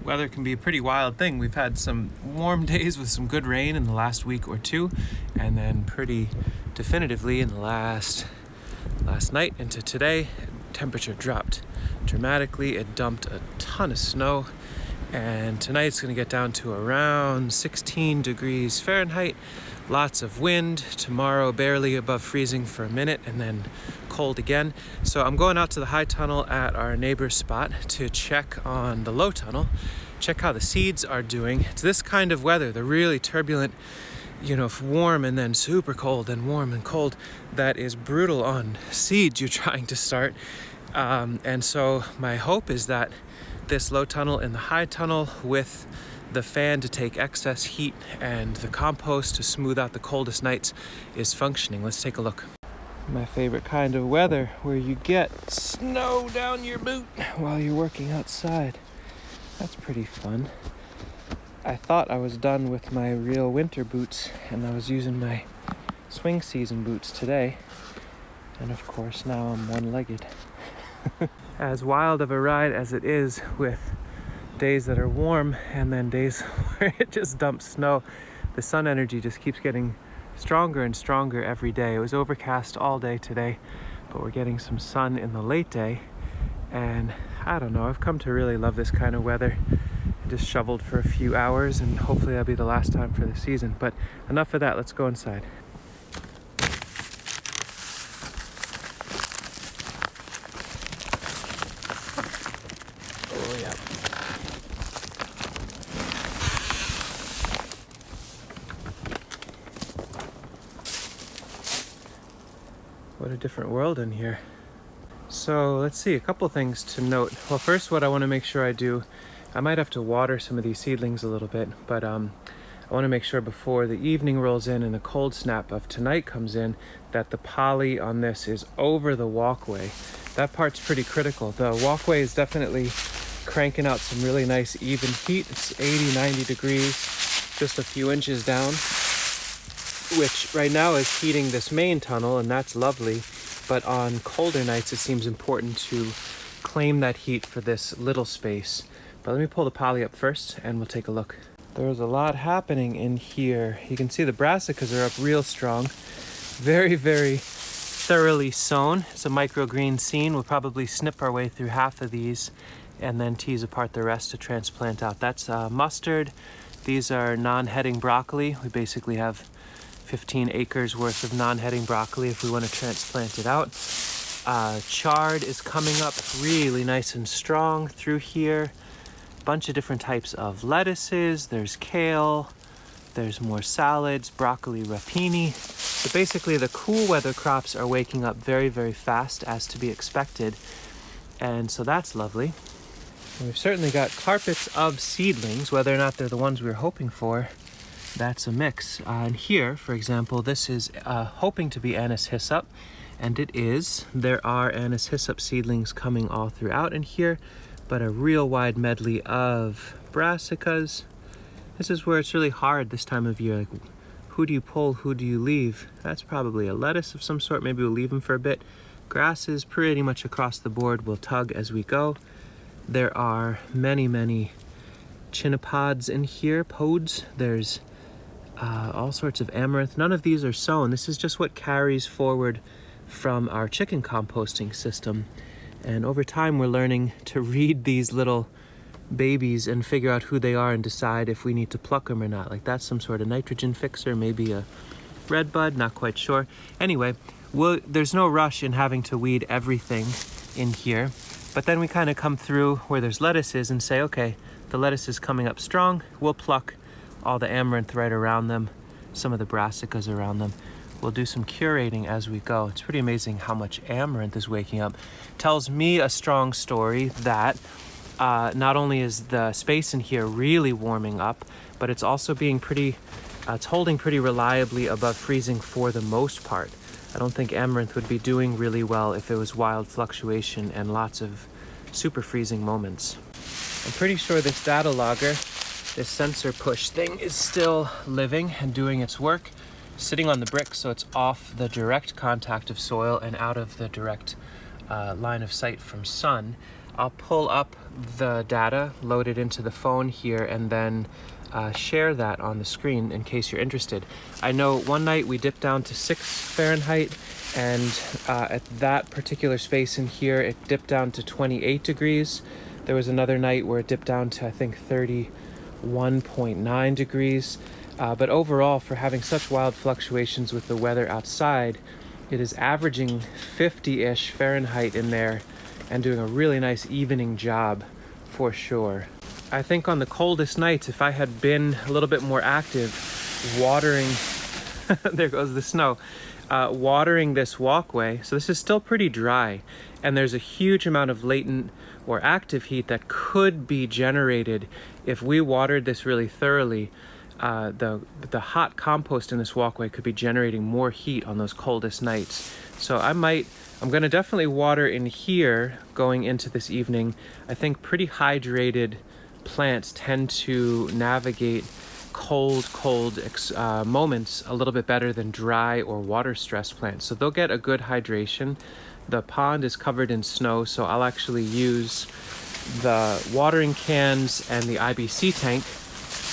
weather can be a pretty wild thing. We've had some warm days with some good rain in the last week or two, and then pretty definitively in the last night into today, temperature dropped dramatically. It dumped a ton of snow, and tonight it's going to get down to around 16 degrees Fahrenheit. Lots of wind. Tomorrow barely above freezing for a minute and then cold again. So I'm going out to the high tunnel at our neighbor's spot to check on the low tunnel, check how the seeds are doing. It's this kind of weather, the really turbulent, warm and then super cold and warm and cold, that is brutal on seeds you're trying to start. And so my hope is that this low tunnel and the high tunnel, with the fan to take excess heat and the compost to smooth out the coldest nights, is functioning. Let's take a look. My favorite kind of weather, where you get snow down your boot while you're working outside. That's pretty fun. I thought I was done with my real winter boots, and I was using my swing season boots today. And of course now I'm one-legged. As wild of a ride as it is, with days that are warm and then days where it just dumps snow, the sun energy just keeps getting stronger and stronger every day. It was overcast all day today, but we're getting some sun in the late day, and I don't know, I've come to really love this kind of weather. I just shoveled for a few hours, and hopefully that'll be the last time for the season. But enough of that, let's go inside. What a different world in here. So let's see, a couple things to note. Well, first, what I want to make sure I do, I might have to water some of these seedlings a little bit, but I want to make sure before the evening rolls in and the cold snap of tonight comes in that the poly on this is over the walkway. That part's pretty critical. The walkway is definitely cranking out some really nice even heat. It's 80, 90 degrees, just a few inches down, which right now is heating this main tunnel, and that's lovely. But on colder nights, it seems important to claim that heat for this little space. But let me pull the poly up first and we'll take a look. There's a lot happening in here. You can see the brassicas are up real strong. Very, very thoroughly sown. It's a microgreen scene. We'll probably snip our way through half of these and then tease apart the rest to transplant out. That's mustard. These are non-heading broccoli. We basically have 15 acres worth of non-heading broccoli if we want to transplant it out. Chard is coming up really nice and strong through here. Bunch of different types of lettuces. There's kale, there's more salads, broccoli rapini. So basically the cool weather crops are waking up very, very fast, as to be expected. And so that's lovely. And we've certainly got carpets of seedlings. Whether or not they're the ones we were hoping for, that's a mix. And here, for example, this is hoping to be anise hyssop, and it is. There are anise hyssop seedlings coming all throughout in here, but a real wide medley of brassicas. This is where it's really hard this time of year. Like, who do you pull, who do you leave? That's probably a lettuce of some sort. Maybe we'll leave them for a bit. Grasses pretty much across the board. We'll tug as we go. There are many, many chinnopods in here, pods. There's all sorts of amaranth. None of these are sown. This is just what carries forward from our chicken composting system. And over time, we're learning to read these little babies and figure out who they are and decide if we need to pluck them or not. Like, that's some sort of nitrogen fixer, maybe a red bud, not quite sure. Anyway, there's no rush in having to weed everything in here. But then we kind of come through where there's lettuces and say, okay, the lettuce is coming up strong. We'll pluck all the amaranth right around them, some of the brassicas around them. We'll do some curating as we go. It's pretty amazing how much amaranth is waking up. Tells me a strong story that not only is the space in here really warming up, but it's also being it's holding pretty reliably above freezing for the most part. I don't think amaranth would be doing really well if it was wild fluctuation and lots of super freezing moments. I'm pretty sure this data logger, this sensor push thing, is still living and doing its work, sitting on the brick so it's off the direct contact of soil and out of the direct line of sight from sun. I'll pull up the data, load it into the phone here, and then share that on the screen in case you're interested. I know one night we dipped down to 6 Fahrenheit, and at that particular space in here, it dipped down to 28 degrees. There was another night where it dipped down to, I think, 31.9 degrees. But overall, for having such wild fluctuations with the weather outside, it is averaging 50-ish Fahrenheit in there and doing a really nice evening job for sure. I think on the coldest nights, if I had been a little bit more active watering, there goes the snow, watering this walkway, so this is still pretty dry, and there's a huge amount of latent or active heat that could be generated if we watered this really thoroughly. The hot compost in this walkway could be generating more heat on those coldest nights. So I'm going to definitely water in here going into this evening. I think pretty hydrated plants tend to navigate cold moments a little bit better than dry or water stressed plants. So they'll get a good hydration. The pond is covered in snow, so I'll actually use the watering cans and the IBC tank.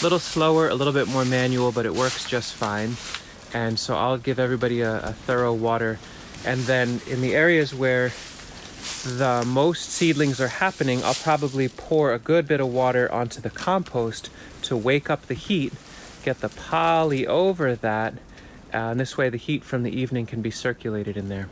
A little slower, a little bit more manual, but it works just fine. And so I'll give everybody a thorough water. And then in the areas where the most seedlings are happening, I'll probably pour a good bit of water onto the compost to wake up the heat, get the poly over that, and this way the heat from the evening can be circulated in there.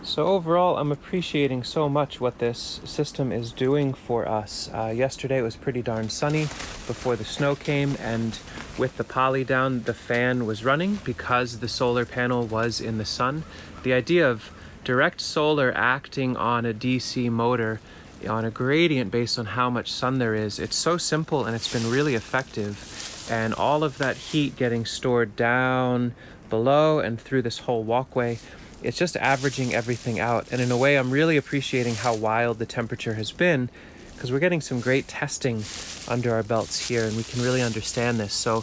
So overall, I'm appreciating so much what this system is doing for us. Yesterday it was pretty darn sunny before the snow came, and with the poly down, the fan was running because the solar panel was in the sun. The idea of direct solar acting on a DC motor on a gradient based on how much sun there is, it's so simple and it's been really effective. And all of that heat getting stored down below and through this whole walkway, it's just averaging everything out. And in a way, I'm really appreciating how wild the temperature has been, because we're getting some great testing under our belts here and we can really understand this. So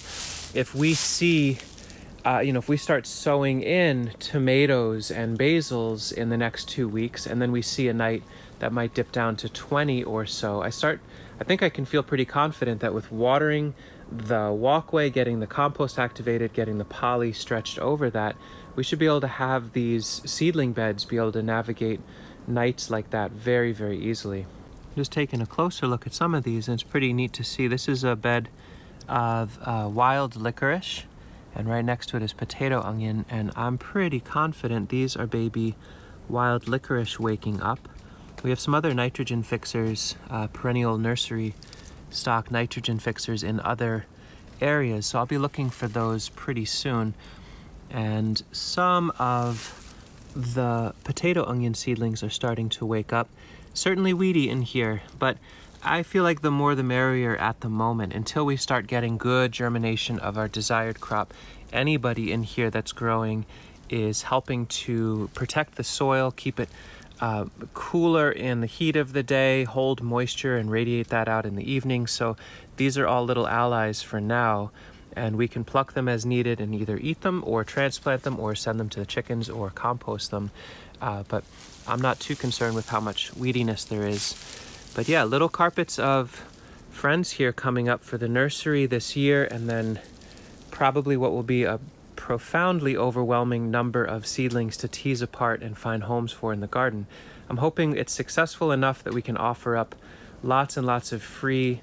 if we see, if we start sowing in tomatoes and basils in the next 2 weeks, and then we see a night that might dip down to 20 or so, I think I can feel pretty confident that with watering the walkway, getting the compost activated, getting the poly stretched over that, we should be able to have these seedling beds be able to navigate nights like that very, very easily. Just taking a closer look at some of these, and it's pretty neat to see. This is a bed of wild licorice, and right next to it is potato onion, and I'm pretty confident these are baby wild licorice waking up. We have some other nitrogen fixers, perennial nursery stock nitrogen fixers in other areas, so I'll be looking for those pretty soon. And some of the potato onion seedlings are starting to wake up. Certainly weedy in here, but I feel like the more the merrier at the moment until we start getting good germination of our desired crop. Anybody in here that's growing is helping to protect the soil, keep it cooler in the heat of the day, hold moisture and radiate that out in the evening. So these are all little allies for now, and we can pluck them as needed and either eat them or transplant them or send them to the chickens or compost them. But I'm not too concerned with how much weediness there is. But yeah, little carpets of friends here coming up for the nursery this year, and then probably what will be a profoundly overwhelming number of seedlings to tease apart and find homes for in the garden. I'm hoping it's successful enough that we can offer up lots and lots of free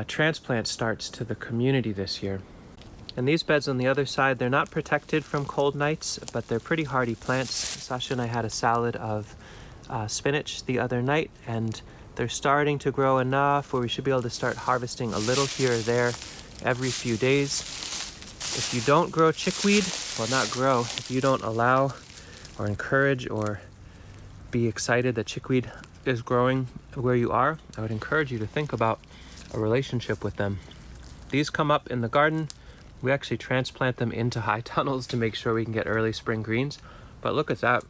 transplant starts to the community this year. And these beds on the other side, they're not protected from cold nights, but they're pretty hardy plants. Sasha and I had a salad of spinach the other night, and they're starting to grow enough where we should be able to start harvesting a little here or there every few days. If you don't grow chickweed, well, not grow, if you don't allow or encourage or be excited that chickweed is growing where you are, I would encourage you to think about a relationship with them. These come up in the garden. We actually transplant them into high tunnels to make sure we can get early spring greens. But look at that.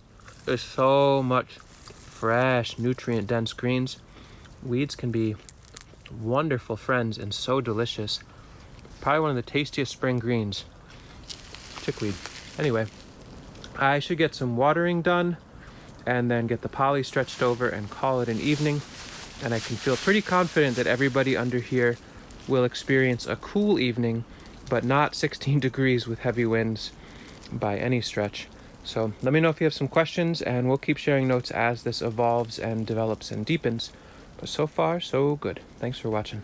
There's so much fresh, nutrient-dense greens. Weeds can be wonderful friends and so delicious. Probably one of the tastiest spring greens. Chickweed. Anyway, I should get some watering done and then get the poly stretched over and call it an evening. and I can feel pretty confident that everybody under here will experience a cool evening, but not 16 degrees with heavy winds by any stretch. So let me know if you have some questions, and we'll keep sharing notes as this evolves and develops and deepens. But so far, so good. Thanks for watching.